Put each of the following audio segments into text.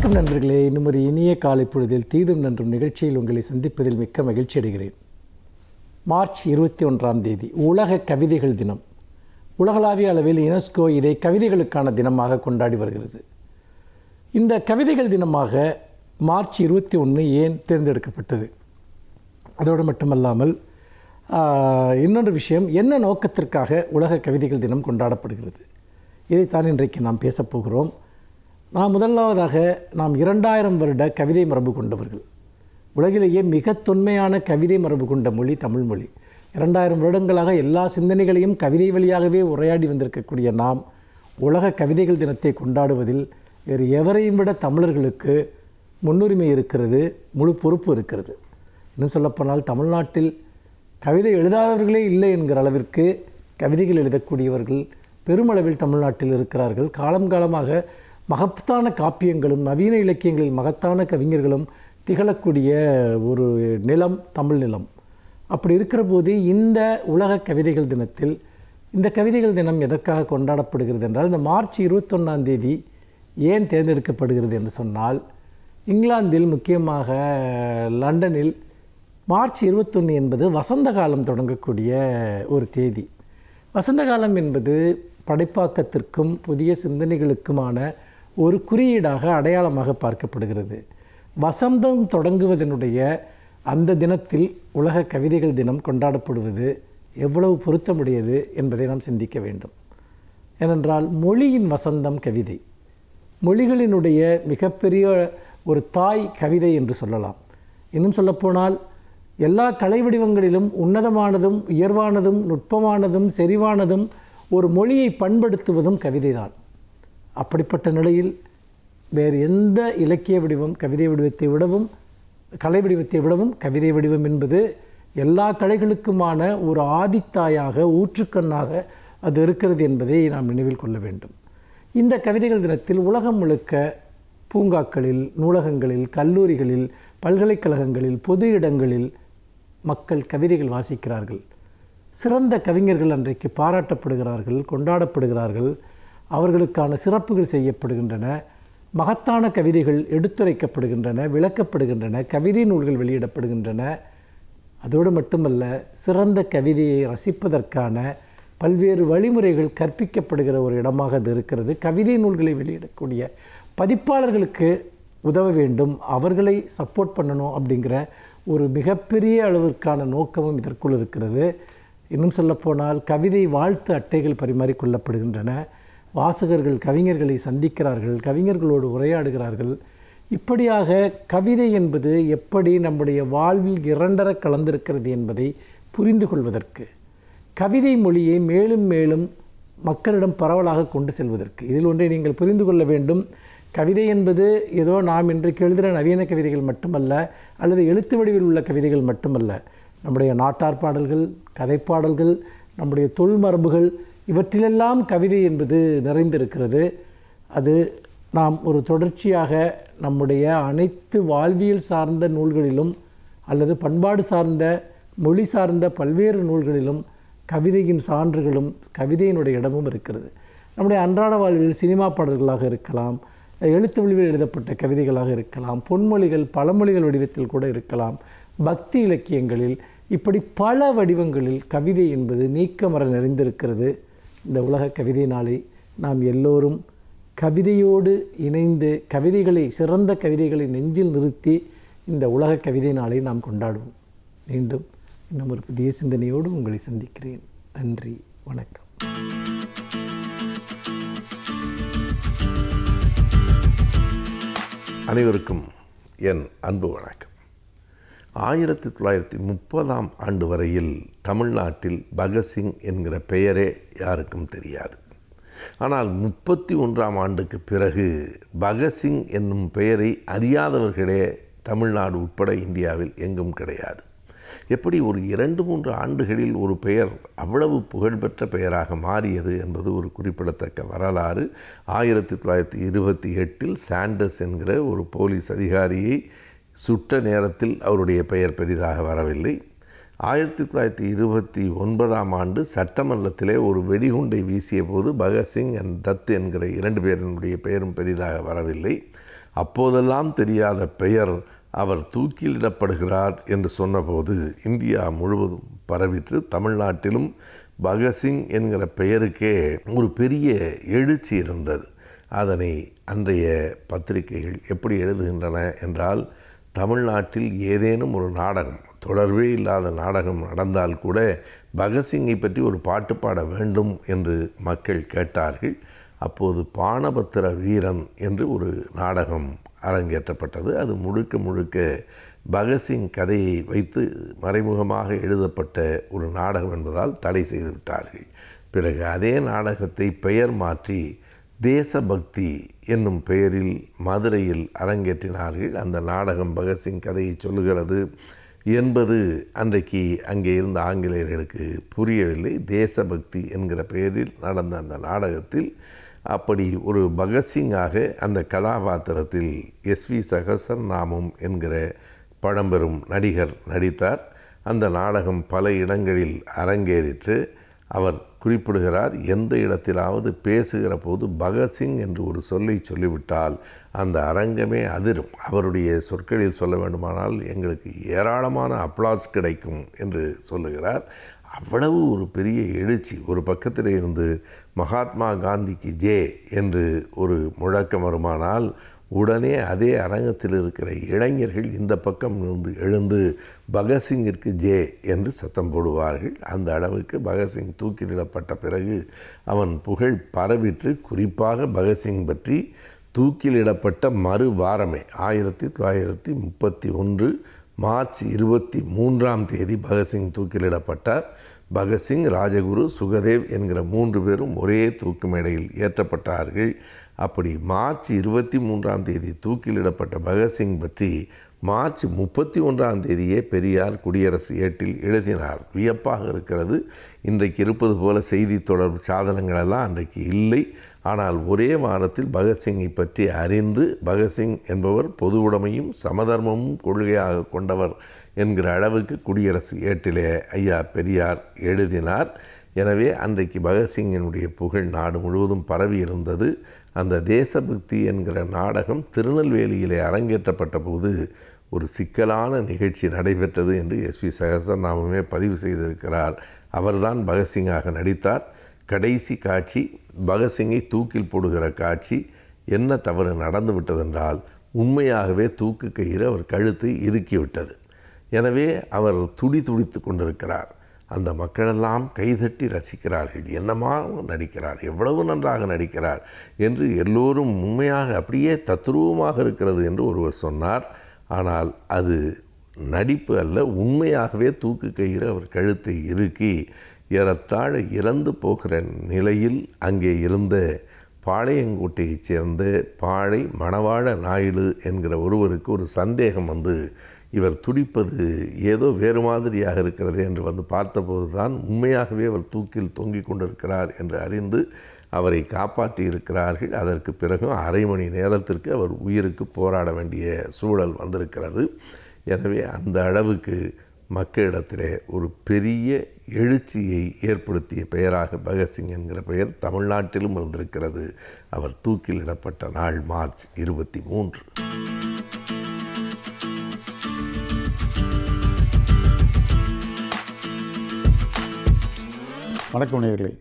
வணக்கம் நண்பர்களே. இன்னும் ஒரு இனிய காலை பொழுதில் தீதும் நன்றும் நிகழ்ச்சியில் உங்களை சந்திப்பதில் மிக்க மகிழ்ச்சி அடைகிறேன். மார்ச் 21ஆம் தேதி உலக கவிதைகள் தினம். உலகளாவிய அளவில் யுனெஸ்கோ இதை கவிதைகளுக்கான தினமாக கொண்டாடி வருகிறது. இந்த கவிதைகள் தினமாக மார்ச் 21 ஏன் தேர்ந்தெடுக்கப்பட்டது? அதோடு மட்டுமல்லாமல் இன்னொரு விஷயம், என்ன நோக்கத்திற்காக உலக கவிதைகள் தினம் கொண்டாடப்படுகிறது, இதைத்தான் இன்றைக்கு நாம் பேசப்போகிறோம். முதலாவதாக நாம் 2000 வருட கவிதை மரபு கொண்டவர்கள். உலகிலேயே மிக தொன்மையான கவிதை மரபு கொண்ட மொழி தமிழ் மொழி. 2000 வருடங்களாக எல்லா சிந்தனைகளையும் கவிதை வழியாகவே உரையாடி வந்திருக்கக்கூடிய நாம் உலக கவிதைகள் தினத்தை கொண்டாடுவதில் வேறு எவரையும் விட தமிழர்களுக்கு முன்னுரிமை இருக்கிறது, முழு பொறுப்பு இருக்கிறது. இன்னும் சொல்லப்போனால் தமிழ்நாட்டில் கவிதை எழுதாதவர்களே இல்லை என்கிற அளவிற்கு கவிதைகள் எழுதக்கூடியவர்கள் பெருமளவில் தமிழ்நாட்டில் இருக்கிறார்கள். காலம் காலமாக மகத்தான காப்பியங்களும் நவீன இலக்கியங்களில் மகத்தான கவிஞர்களும் திகழக்கூடிய ஒரு நிலம் தமிழ் நிலம். அப்படி இருக்கிற போது இந்த உலக கவிதைகள் தினத்தில் இந்த கவிதைகள் தினம் எதற்காக கொண்டாடப்படுகிறது என்றால், இந்த மார்ச் 21ஆம் தேதி ஏன் தேர்ந்தெடுக்கப்படுகிறது என்று சொன்னால், இங்கிலாந்தில் முக்கியமாக லண்டனில் மார்ச் 21 என்பது வசந்த காலம் தொடங்கக்கூடிய ஒரு தேதி. வசந்த காலம் என்பது படைப்பாக்கத்திற்கும் புதிய சிந்தனைகளுக்குமான ஒரு குறியீடாக அடையாளமாக பார்க்கப்படுகிறது. வசந்தம் தொடங்குவதனுடைய அந்த தினத்தில் உலக கவிதைகள் தினம் கொண்டாடப்படுவது எவ்வளவு பொருத்தமுடையது என்பதை நாம் சிந்திக்க வேண்டும். ஏனென்றால் மொழியின் வசந்தம் கவிதை. மொழிகளினுடைய மிகப்பெரிய ஒரு தாய் கவிதை என்று சொல்லலாம். இன்னும் சொல்லப்போனால் எல்லா கலை வடிவங்களிலும் உன்னதமானதும் உயர்வானதும் நுட்பமானதும் செறிவானதும் ஒரு மொழியை பண்படுத்துவதும் கவிதை தான். அப்படிப்பட்ட நிலையில் வேறு எந்த இலக்கிய வடிவம் கவிதை வடிவத்தை விடவும் கலை வடிவத்தை விடவும் கவிதை வடிவம் என்பது எல்லா கலைகளுக்குமான ஒரு ஆதித்தாயாக ஊற்றுக்கண்ணாக அது இருக்கிறது என்பதை நாம் நினைவில் கொள்ள வேண்டும். இந்த கவிதைகள் தினத்தில் உலகம் முழுக்க பூங்காக்களில், நூலகங்களில், கல்லூரிகளில், பல்கலைக்கழகங்களில், பொது இடங்களில் மக்கள் கவிதைகள் வாசிக்கிறார்கள். சிறந்த கவிஞர்கள் அன்றைக்கு பாராட்டப்படுகிறார்கள், கொண்டாடப்படுகிறார்கள். அவர்களுக்கான சிறப்புகள் செய்யப்படுகின்றன. மகத்தான கவிதைகள் எடுத்துரைக்கப்படுகின்றன, விளக்கப்படுகின்றன, கவிதை நூல்கள் வெளியிடப்படுகின்றன. அதோடு மட்டுமல்ல, சிறந்த கவிதையை ரசிப்பதற்கான பல்வேறு வழிமுறைகள் கற்பிக்கப்படுகிற ஒரு இடமாக அது இருக்கிறது. கவிதை நூல்களை வெளியிடக்கூடிய பதிப்பாளர்களுக்கு உதவ வேண்டும், அவர்களை சப்போர்ட் பண்ணணும் அப்படிங்கிற ஒரு மிகப்பெரிய அளவிற்கான நோக்கமும் இதற்குள் இருக்கிறது. இன்னும் சொல்லப்போனால் கவிதை வாழ்த்து அட்டைகள் பரிமாறிக்கொள்ளப்படுகின்றன. வாசகர்கள் கவிஞர்களை சந்திக்கிறார்கள், கவிஞர்களோடு உரையாடுகிறார்கள். இப்படியாக கவிதை என்பது எப்படி நம்முடைய வாழ்வில் இரண்டர கலந்திருக்கிறது என்பதை புரிந்து கொள்வதற்கு, கவிதை மொழியை மேலும் மேலும் மக்களிடம் பரவலாக கொண்டு செல்வதற்கு, இதில் ஒன்றை நீங்கள் புரிந்து கொள்ள வேண்டும். கவிதை என்பது ஏதோ நாம் இன்றைக்கு எழுதுகிற நவீன கவிதைகள் மட்டுமல்ல, அல்லது எழுத்து வடிவில் உள்ள கவிதைகள் மட்டுமல்ல. நம்முடைய நாட்டார் பாடல்கள், கதைப்பாடல்கள், நம்முடைய தொல்மரபுகள், இவற்றிலெல்லாம் கவிதை என்பது நிறைந்திருக்கிறது. அது நாம் ஒரு தொடர்ச்சியாக நம்முடைய அனைத்து வாழ்வியல் சார்ந்த நூல்களிலும் அல்லது பண்பாடு சார்ந்த மொழி சார்ந்த பல்வேறு நூல்களிலும் கவிதையின் சான்றுகளும் கவிதையினுடைய இடமும் இருக்கிறது. நம்முடைய அன்றாட வாழ்வில் சினிமா பாடல்களாக இருக்கலாம், எழுத்து வடிவில் எழுதப்பட்ட கவிதைகளாக இருக்கலாம், பொன்மொழிகள் பழமொழிகள் வடிவத்தில் கூட இருக்கலாம், பக்தி இலக்கியங்களில், இப்படி பல வடிவங்களில் கவிதை என்பது நீக்கமற நிறைந்திருக்கிறது. இந்த உலக கவிதை நாளை நாம் எல்லோரும் கவிதையோடு இணைந்து கவிதைகளை, சிறந்த கவிதைகளை நெஞ்சில் நிறுத்தி இந்த உலக கவிதை நாளை நாம் கொண்டாடுவோம். மீண்டும் இன்னும் ஒரு புதிய சிந்தனையோடு உங்களை சந்திக்கிறேன். நன்றி, வணக்கம். அனைவருக்கும் என் அன்பு வணக்கம். 1930ஆம் ஆண்டு வரையில் தமிழ்நாட்டில் பகத்சிங் என்கிற பெயரே யாருக்கும் தெரியாது. ஆனால் 31ஆம் ஆண்டுக்கு பிறகு பகத்சிங் என்னும் பெயரை அறியாதவர்களே தமிழ்நாடு உட்பட இந்தியாவில் எங்கும் கிடையாது. எப்படி ஒரு 2-3 ஆண்டுகளில் ஒரு பெயர் அவ்வளவு புகழ்பெற்ற பெயராக மாறியது என்பது ஒரு குறிப்பிடத்தக்க வரலாறு. 1928 சாண்டர்ஸ் என்கிற ஒரு போலீஸ் அதிகாரியை சுட்ட நேரத்தில் அவருடைய பெயர் பெரிதாக வரவில்லை. 1929ஆம் ஆண்டு சட்டமன்றத்திலே ஒரு வெடிகுண்டை வீசிய போது பகத்சிங் அண்ட் தத் என்கிற 2 பேரினுடைய பெயரும் பெரிதாக வரவில்லை. அப்போதெல்லாம் தெரியாத பெயர் அவர் தூக்கிலிடப்படுகிறார் என்று சொன்னபோது இந்தியா முழுவதும் பரவிற்று. தமிழ்நாட்டிலும் பகத்சிங் என்கிற பெயருக்கே ஒரு பெரிய எழுச்சி இருந்தது. அதனை அன்றைய பத்திரிகைகள் எப்படி எழுதுகின்றன என்றால், தமிழ்நாட்டில் ஏதேனும் ஒரு நாடகம், தொடர்பே இல்லாத நாடகம் நடந்தால் கூட பகத்சிங்கை பற்றி ஒரு பாட்டு பாட வேண்டும் என்று மக்கள் கேட்டார்கள். அப்போது பாணபத்திர வீரன் என்று ஒரு நாடகம் அரங்கேற்றப்பட்டது. அது முழுக்க முழுக்க பகத்சிங் கதையை வைத்து மறைமுகமாக எழுதப்பட்ட ஒரு நாடகம் என்பதால் தடை செய்து விட்டார்கள். பிறகு அதே நாடகத்தை பெயர் மாற்றி தேசபக்தி என்னும் பெயரில் மதுரையில் அரங்கேற்றினார்கள். அந்த நாடகம் பகத்சிங் கதையை சொல்லுகிறது என்பது அன்றைக்கு அங்கே இருந்த ஆங்கிலேயர்களுக்கு புரியவில்லை. தேசபக்தி என்கிற பெயரில் நடந்த அந்த நாடகத்தில் அப்படி ஒரு பகத்சிங்காக அந்த கதாபாத்திரத்தில் எஸ்வி சகசரநாமம் என்கிற பழம்பெரும் நடிகர் நடித்தார். அந்த நாடகம் பல இடங்களில் அரங்கேறிற்று. அவர் குறிப்பிடுகிறார், எந்த இடத்திலாவது பேசுகிற போது பகத்சிங் என்று ஒரு சொல்லை சொல்லிவிட்டால் அந்த அரங்கமே அதிரும். அவருடைய சொற்களில் சொல்ல வேண்டுமானால் எங்களுக்கு ஏராளமான அப்ளாஸ் கிடைக்கும் என்று சொல்லுகிறார். அவ்வளவு ஒரு பெரிய எழுச்சி. ஒரு பக்கத்தில் இருந்து மகாத்மா காந்திக்கு ஜே என்று ஒரு முழக்கம் வருமானால் உடனே அதே அரங்கத்தில் இருக்கிற இளைஞர்கள் இந்த பக்கம் இருந்து எழுந்து பகத்சிங்கிற்கு ஜே என்று சத்தம் போடுவார்கள். அந்த அளவுக்கு பகத்சிங் தூக்கிலிடப்பட்ட பிறகு அவன் புகழ் பரவிற்று. குறிப்பாக பகத்சிங் பற்றி தூக்கிலிடப்பட்ட மறு வாரமே 1931 மார்ச் 23 பகத்சிங் தூக்கிலிடப்பட்டார். பகத்சிங், ராஜகுரு, சுகதேவ் என்கிற 3 பேரும் ஒரே தூக்கு மேடையில் ஏற்றப்பட்டார்கள். அப்படி மார்ச் 23 தூக்கிலிடப்பட்ட பகத்சிங் பற்றி மார்ச் 31 பெரியார் குடியரசு ஏட்டில் எழுதினார். வியப்பாக இருக்கிறது. இன்றைக்கு இருப்பது போல செய்தி தொடர்பு சாதனங்களெல்லாம் அன்றைக்கு இல்லை. ஆனால் ஒரே வாரத்தில் பகத்சிங்கை பற்றி அறிந்து, பகத்சிங் என்பவர் பொது உடைமையும் சமதர்மமும் கொள்கையாக கொண்டவர் என்கிற அளவுக்கு குடியரசு ஏட்டிலே ஐயா பெரியார் எழுதினார். எனவே அன்றைக்கு பகத்சிங்கினுடைய புகழ் நாடு முழுவதும் பரவி இருந்தது. அந்த தேசபக்தி என்கிற நாடகம் திருநெல்வேலியிலே அரங்கேற்றப்பட்ட போது ஒரு சிக்கலான நிகழ்ச்சி நடைபெற்றது என்று எஸ்வி சகசரநாமமே பதிவு செய்திருக்கிறார். அவர்தான் பகத்சிங்காக நடித்தார். கடைசி காட்சி பகத்சிங்கை தூக்கில் போடுகிற காட்சி. என்ன தவறு நடந்து விட்டதென்றால், உண்மையாகவே தூக்கு கயிறு அவர் கழுத்தை இறுக்கிவிட்டது. எனவே அவர் துடித்து கொண்டிருக்கிறார். அந்த மக்களெல்லாம் கைதட்டி ரசிக்கிறார்கள். என்னமா நடிக்கிறார், எவ்வளவு நன்றாக நடிக்கிறார் என்று எல்லோரும் உண்மையாக அப்படியே தத்ரூபமாக இருக்கிறது என்று ஒருவர் சொன்னார். ஆனால் அது நடிப்பு அல்ல, உண்மையாகவே தூக்கு கயிறு அவர் கழுத்தை இறுக்கி ஏறத்தாழ இறந்து போகிற நிலையில் அங்கே இருந்த பாளையங்கோட்டையைச் சேர்ந்த பாளை மணவாழ நாயுடு என்கிற ஒருவருக்கு ஒரு சந்தேகம் வந்து, இவர் துடிப்பது ஏதோ வேறு மாதிரியாக இருக்கிறது என்று வந்து பார்த்தபோது தான் உண்மையாகவே அவர் தூக்கில் தொங்கிக் கொண்டிருக்கிறார் என்று அறிந்து அவரை காப்பாற்றி இருக்கிறார்கள். அதற்கு பிறகு அரை மணி நேரத்திற்கு அவர் உயிருக்கு போராட வேண்டிய சூழல் வந்திருக்கிறது. எனவே அந்த அளவுக்கு மக்களிடத்திலே ஒரு பெரிய எழுச்சியை ஏற்படுத்திய பெயராக பகத்சிங் என்கிற பெயர் தமிழ்நாட்டிலும் இருந்திருக்கிறது. அவர் தூக்கிலிடப்பட்ட நாள் மார்ச் 23. வணக்கம் நேயர்களே.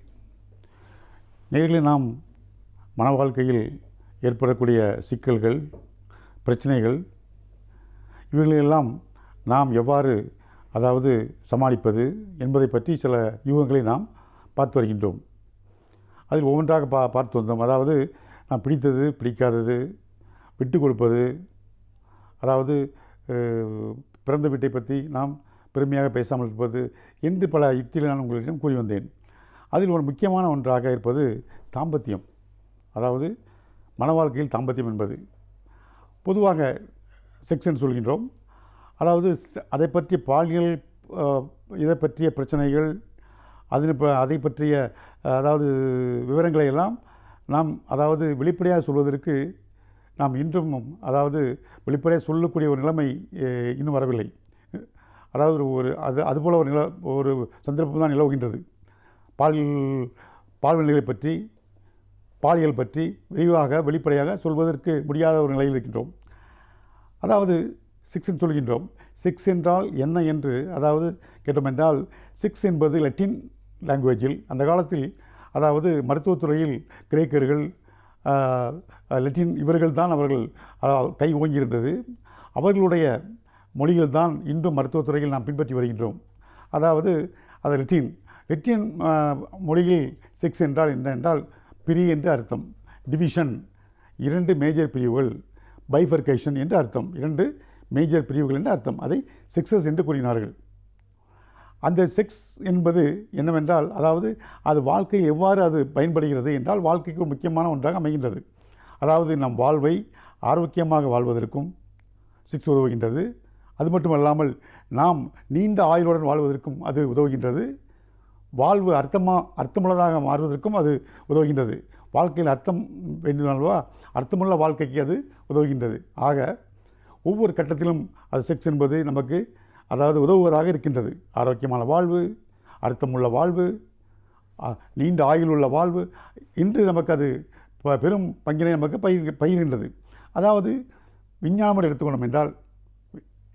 நாம் மன வாழ்க்கையில் ஏற்படக்கூடிய சிக்கல்கள், பிரச்சனைகள், இவைகளெல்லாம் நாம் எவ்வாறு சமாளிப்பது என்பதை பற்றி சில யூகங்களை நாம் பார்த்து வருகின்றோம். அதில் ஒவ்வொன்றாக பார்த்து வந்தோம். நாம் பிடித்தது, பிடிக்காதது, விட்டு கொடுப்பது, பிறந்த வீட்டை பற்றி நாம் பெருமையாக பேசாமல் இருப்பது என்று பல யுக்திகளை நான் உங்களிடம் கூறி வந்தேன். அதில் ஒரு முக்கியமான ஒன்றாக இருப்பது தாம்பத்தியம். மன வாழ்க்கையில் தாம்பத்தியம் என்பது பொதுவாக செக்ஸ் என்று சொல்கின்றோம். அதை பற்றிய பாலியல், இதை பற்றிய பிரச்சனைகள், அதை பற்றிய விவரங்களை எல்லாம் நாம் வெளிப்படையாக சொல்வதற்கு நாம் இன்றும் வெளிப்படையாக சொல்லக்கூடிய ஒரு நிலைமை இன்னும் வரவில்லை. அதுபோல் ஒரு சந்தர்ப்பம் தான் நிலவுகின்றது. பால்வினைகளை பற்றி, பாலியல் பற்றி விரிவாக வெளிப்படையாக சொல்வதற்கு முடியாத ஒரு நிலையில் இருக்கின்றோம். அதாவது செக்ஸ் சொல்கின்றோம். செக்ஸ் என்றால் என்ன என்று அதாவது கேட்டோம் என்றால், செக்ஸ் என்பது லத்தீன் லாங்குவேஜில் அந்த காலத்தில் அதாவது மருத்துவத்துறையில் கிரேக்கர்கள் லத்தீன் இவர்கள் தான் அவர்கள் கை ஓங்கியிருந்தது. அவர்களுடைய மொழிகள் தான் இன்றும் மருத்துவத்துறையில் நாம் பின்பற்றி வருகின்றோம். அதாவது அது லத்தீன் மொழியில் செக்ஸ் என்றால் என்ன என்றால் பிரி என்று அர்த்தம், டிவிஷன் 2 மேஜர் பிரிவுகள், பைஃபர்கேஷன் என்று அர்த்தம், 2 மேஜர் பிரிவுகள் என்று அர்த்தம். அதை செக்ஸஸ் என்று கூறினார்கள். அந்த செக்ஸ் என்பது என்னவென்றால் அதாவது அது வாழ்க்கையில் எவ்வாறு அது பயன்படுகிறது என்றால் வாழ்க்கைக்கு ஒரு முக்கியமான ஒன்றாக அமைகின்றது. அதாவது நம் வாழ்வை ஆரோக்கியமாக வாழ்வதற்கும் செக்ஸ் உதவுகின்றது. அது மட்டுமல்லாமல் நாம் நீண்ட ஆயுளுடன் வாழ்வதற்கும் அது உதவுகின்றது. வாழ்வு அர்த்தமுள்ளதாக மாறுவதற்கும் அது உதவுகின்றது. வாழ்க்கையில் அர்த்தம் வேண்டுமானவா, அர்த்தமுள்ள வாழ்க்கைக்கு அது உதவுகின்றது. ஆக ஒவ்வொரு கட்டத்திலும் அது செக்ஸ் என்பது நமக்கு அதாவது உதவுவதாக இருக்கின்றது. ஆரோக்கியமான வாழ்வு, அர்த்தமுள்ள வாழ்வு, நீண்ட ஆயுளுள்ள வாழ்வு இன்று நமக்கு அது பெரும் பங்கினை நமக்கு பகிர்கின்றது. அதாவது விஞ்ஞான முறை எடுத்துக்கொண்டோம் என்றால்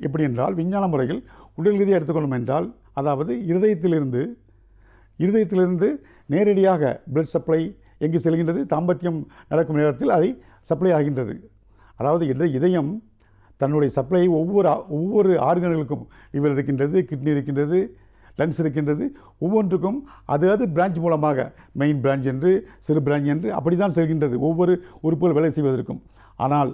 எப்படி என்றால், விஞ்ஞான முறையில் உடல் ரீதியாக எடுத்துக்கொண்டோம் என்றால் அதாவது இருதயத்திலிருந்து நேரடியாக பிளட் சப்ளை எங்கு செல்கின்றது, தாம்பத்தியம் நடக்கும் நேரத்தில் அதை சப்ளை ஆகின்றது. அதாவது இதயம் தன்னுடைய சப்ளை ஒவ்வொரு ஆர்கன்களுக்கும் லிவர் இருக்கின்றது, கிட்னி இருக்கின்றது, லங்ஸ் இருக்கின்றது, ஒவ்வொன்றுக்கும் அது பிரான்ச் மூலமாக மெயின் பிரான்ச் என்று சிறு பிரான்ச் என்று அப்படி தான் செல்கின்றது ஒவ்வொரு உறுப்புகள் வேலை செய்வதற்கும். ஆனால்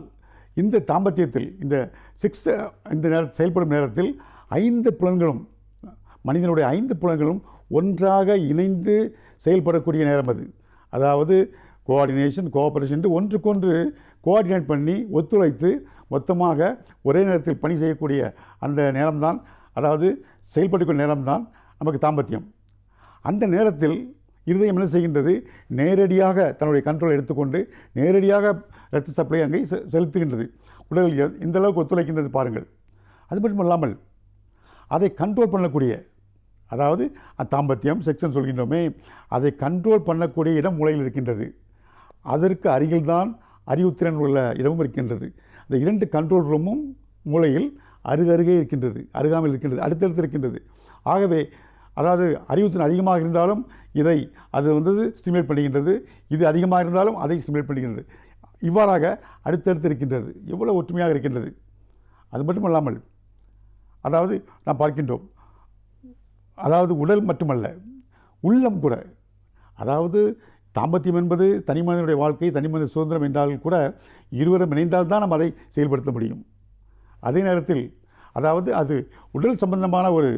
இந்த தாம்பத்தியத்தில் இந்த செக்ஸ் இந்த செயல்படும் நேரத்தில் 5 புலன்களும் மனிதனுடைய 5 புலன்களும் ஒன்றாக இணைந்து செயல்படக்கூடிய நேரம் அது. அதாவது கோஆர்டினேஷன், கோஆபரேஷன் என்று ஒன்றுக்கொன்று கோஆர்டினேட் பண்ணி ஒத்துழைத்து மொத்தமாக ஒரே நேரத்தில் பணி செய்யக்கூடிய அந்த நேரம்தான், அதாவது செயல்படக்கூடிய நேரம்தான் நமக்கு தாம்பத்தியம். அந்த நேரத்தில் இருதயம் என்ன செய்கின்றது, நேரடியாக தன்னுடைய கண்ட்ரோல் எடுத்துக்கொண்டு நேரடியாக இரத்த சப்ளை அங்கே செலுத்துகின்றது. உடல் எந்த அளவுக்கு ஒத்துழைக்கின்றது பாருங்கள். அது மட்டும் இல்லாமல் அதை கண்ட்ரோல் பண்ணக்கூடிய, அதாவது தாம்பத்தியம் செக்ஷன் சொல்கின்றோமே, அதை கண்ட்ரோல் பண்ணக்கூடிய இடம் மூளையில் இருக்கின்றது. அதற்கு அருகில்தான் அறிவுத்திறன் உள்ள இடமும் இருக்கின்றது. இந்த 2 கண்ட்ரோல் ரூமும் மூளையில் அருகருகே இருக்கின்றது, அருகாமையில் இருக்கின்றது, அடுத்தடுத்து இருக்கின்றது. ஆகவே அதாவது அறிவுத்திறன் அதிகமாக இருந்தாலும் அது ஸ்டிமுலேட் பண்ணுகின்றது, இது அதிகமாக இருந்தாலும் அதை ஸ்டிமுலேட் பண்ணுகின்றது. இவ்வாறாக அடுத்தடுத்து இருக்கின்றது. எவ்வளோ ஒற்றுமையாக இருக்கின்றது. அது மட்டுமல்லாமல் அதாவது நாம் பார்க்கின்றோம், அதாவது உடல் மட்டுமல்ல உள்ளம் கூட, அதாவது தாம்பத்தியம் என்பது தனி மனிதனுடைய வாழ்க்கை, தனி மனித சுதந்திரம் என்றால் கூட இருவரும் இணைந்தால்தான் நாம் அதை செயல்படுத்த முடியும். அதே நேரத்தில் அதாவது அது உடல் சம்பந்தமான ஒரு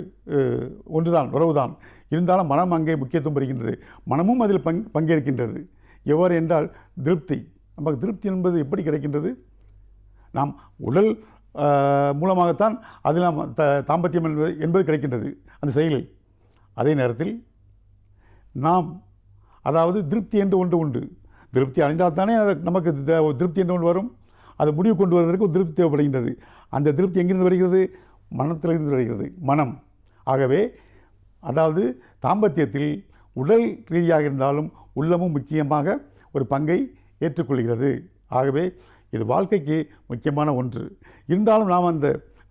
ஒன்றுதான், உறவுதான். இருந்தாலும் மனம் அங்கே முக்கியத்துவம் பெறுகின்றது. மனமும் அதில் பங்கேற்கின்றது. எவ்வாறு என்றால் திருப்தி. நமக்கு திருப்தி என்பது எப்படி கிடைக்கின்றது? நாம் உடல் மூலமாகத்தான் அதில் நாம் தாம்பத்தியம் என்பது கிடைக்கின்றது அந்த செயலில். அதே நேரத்தில் நாம் அதாவது திருப்தி என்று ஒன்று உண்டு. திருப்தி அடைந்தால் தானே நமக்கு திருப்தி என்று ஒன்று வரும். அது முடிவு கொண்டு வருவதற்கு ஒரு திருப்தி தேவைப்படுகின்றது. அந்த திருப்தி எங்கிருந்து வருகிறது? மனத்திலிருந்து வருகிறது, மனம். ஆகவே அதாவது தாம்பத்தியத்தில் உடல் ரீதியாக இருந்தாலும் உள்ளமும் முக்கியமாக ஒரு பங்கை ஏற்றுக்கொள்கிறது. ஆகவே இது வாழ்க்கைக்கு முக்கியமான ஒன்று. இருந்தாலும் நாம்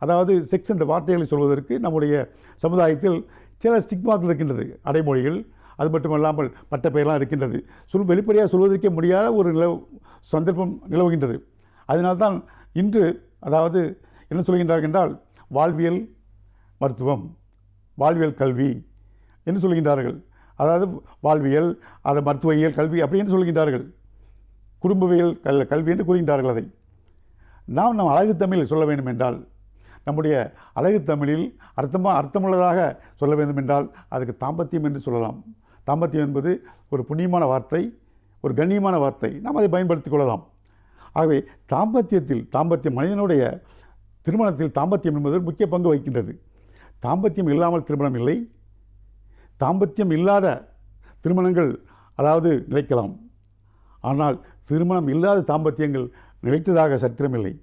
அதாவது செக்ஸ் என்ற வார்த்தைகளை சொல்வதற்கு நம்முடைய சமுதாயத்தில் சில ஸ்டிக்மாக்கள் இருக்கின்றது, அடைமொழிகள். அது மட்டுமல்லாமல் பட்ட பெயரெல்லாம் இருக்கின்றது. வெளிப்படையாக சொல்வதற்கே முடியாத ஒரு சந்தர்ப்பம் நிலவுகின்றது. அதனால்தான் இன்று அதாவது என்ன சொல்கின்றார்கள் என்றால் வாழ்வியல் மருத்துவம், வாழ்வியல் கல்வி என்று சொல்கின்றார்கள். அதாவது வாழ்வியல், அது மருத்துவவியல் கல்வி அப்படி என்று சொல்கின்றார்கள். குடும்பவியல் கல்வி என்று கூறுகின்றார்கள். அதை நாம் அழகு தமிழில் சொல்ல வேண்டும் என்றால், நம்முடைய அழகு தமிழில் அர்த்தமுள்ளதாக சொல்ல வேண்டும் என்றால் அதுக்கு தாம்பத்தியம் என்று சொல்லலாம். தாம்பத்தியம் என்பது ஒரு புண்ணியமான வார்த்தை, ஒரு கண்ணியமான வார்த்தை. நாம் அதை பயன்படுத்திக் கொள்ளலாம். ஆகவே தாம்பத்தியம் மனிதனுடைய திருமணத்தில் தாம்பத்தியம் என்பது முக்கிய பங்கு வகிக்கின்றது. தாம்பத்தியம் இல்லாமல் திருமணம் இல்லை. தாம்பத்தியம் இல்லாத திருமணங்கள் அதாவது நிலைக்கலாம். ஆனால் திருமணம் இல்லாத தாம்பத்தியங்கள் நிலைத்ததாக சரித்திரமில்லை.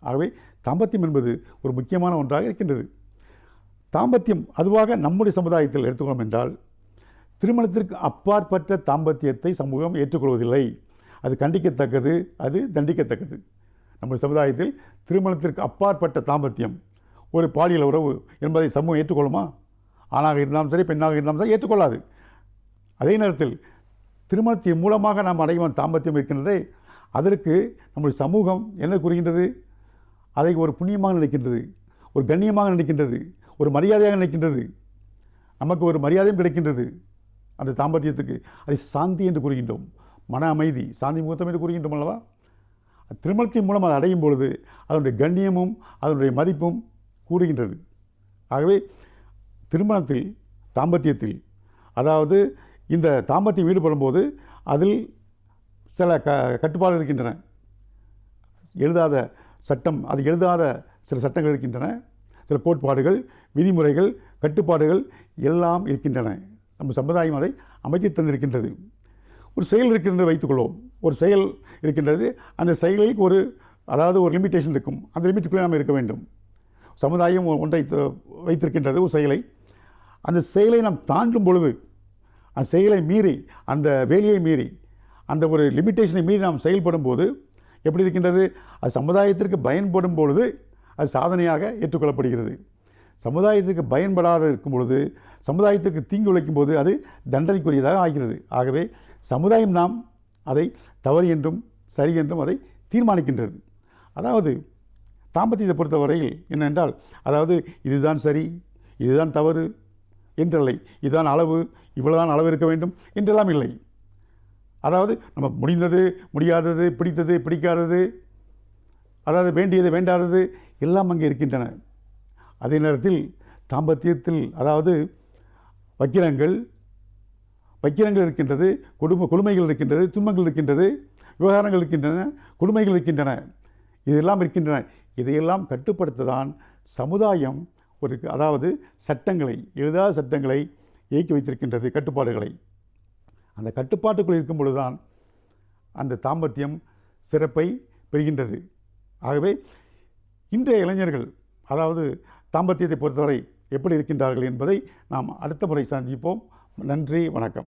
ஆகவே தாம்பத்தியம் என்பது ஒரு முக்கியமான ஒன்றாக இருக்கின்றது. தாம்பத்தியம் அதுவாக நம்முடைய சமுதாயத்தில் எடுத்துக்கொள்ளோம் என்றால், திருமணத்திற்கு அப்பாற்பட்ட தாம்பத்தியத்தை சமூகம் ஏற்றுக்கொள்வதில்லை. அது கண்டிக்கத்தக்கது, அது தண்டிக்கத்தக்கது. நம்ம சமுதாயத்தில் திருமணத்திற்கு அப்பாற்பட்ட தாம்பத்தியம் ஒரு பாலியல் உறவு என்பதை சமூகம் ஏற்றுக்கொள்ளுமா? ஆணாக இருந்தாலும் சரி, பெண்ணாக இருந்தாலும் சரி ஏற்றுக்கொள்ளாது. அதே நேரத்தில் திருமணத்தின் மூலமாக நாம் அடையும் தாம்பத்தியம் இருக்கின்றதே, அதற்கு நம்முடைய சமூகம் என்ன கூறுகின்றது? அதை ஒரு புண்ணியமாக நினைக்கின்றது, ஒரு கண்ணியமாக நினைக்கின்றது, ஒரு மரியாதையாக நினைக்கின்றது. நமக்கு ஒரு மரியாதையும் கிடைக்கின்றது அந்த தாம்பத்தியத்துக்கு. அதை சாந்தி என்று கூறுகின்றோம், மன அமைதி, சாந்தி முகூர்த்தம் என்று கூறுகின்றோம் அல்லவா? திருமணத்தின் மூலம் அதை அடையும் பொழுது அதனுடைய கண்ணியமும் அதனுடைய மதிப்பும் கூடுகின்றது. ஆகவே திருமணத்தில், தாம்பத்தியத்தில், அதாவது இந்த தாம்பத்தியம் ஈடுபடும் போது அதில் சில கட்டுப்பாடுகள் இருக்கின்றன. எழுதாத சட்டம், அது எழுதாத சில சட்டங்கள் இருக்கின்றன, சில கோட்பாடுகள், விதிமுறைகள், கட்டுப்பாடுகள் எல்லாம் இருக்கின்றன. நம்ம சமுதாயம் அதை அமைத்து தந்திருக்கின்றது. ஒரு செயல் இருக்கின்றது வைத்துக்கொள்வோம். ஒரு செயல் இருக்கின்றது, அந்த செயலில் ஒரு லிமிட்டேஷன் இருக்கும். அந்த லிமிட்டுக்குள்ளே நாம் இருக்க வேண்டும். சமுதாயம் ஒன்றை வைத்திருக்கின்றது, ஒரு செயலை. அந்த செயலை நாம் தாண்டும் பொழுது, அந்த செயலை மீறி, அந்த வேலையை மீறி, அந்த ஒரு லிமிட்டேஷனை மீறி நாம் செயல்படும் போது எப்படி இருக்கின்றது? அது சமுதாயத்திற்கு பயன்படும் பொழுது அது சாதனையாக ஏற்றுக்கொள்ளப்படுகிறது. சமுதாயத்திற்கு பயன்படாத இருக்கும் பொழுது, சமுதாயத்திற்கு தீங்கு விளைக்கும் போது அது தண்டனைக்குரியதாக ஆகிறது. ஆகவே சமுதாயம் நாம் அதை தவறு என்றும் சரி என்றும் அதை தீர்மானிக்கின்றது. அதாவது தாம்பத்தியத்தை பொறுத்தவரையில் என்னென்றால், இதுதான் சரி, இதுதான் தவறு என்றில்லை, இதுதான் அளவு, இவ்வளவுதான் அளவு இருக்க வேண்டும் என்றெல்லாம் இல்லை. நம்ம முடிந்தது, முடியாதது, பிடித்தது, பிடிக்காதது, வேண்டியது, வேண்டாதது எல்லாம் அங்கே இருக்கின்றன. அதே நேரத்தில் தாம்பத்தியத்தில் வக்கிரங்கள் இருக்கின்றது, கொடுமைகள் இருக்கின்றது, துன்பங்கள் இருக்கின்றது, விவகாரங்கள் இருக்கின்றன, கொடுமைகள் இருக்கின்றன, இதெல்லாம் இருக்கின்றன. இதையெல்லாம் கட்டுப்படுத்ததான் சமுதாயம் சட்டங்களை, எழுதாத சட்டங்களை இயக்கி வைத்திருக்கின்றது, கட்டுப்பாடுகளை. அந்த கட்டுப்பாட்டுக்குள் இருக்கும் பொழுதுதான் அந்த தாம்பத்தியம் சிறப்பை பெறுகின்றது. ஆகவே இன்றைய இளைஞர்கள் தாம்பத்தியத்தை பொறுத்தவரை எப்படி இருக்கின்றார்கள் என்பதை நாம் அடுத்த முறை சந்திப்போம். நன்றி, வணக்கம்.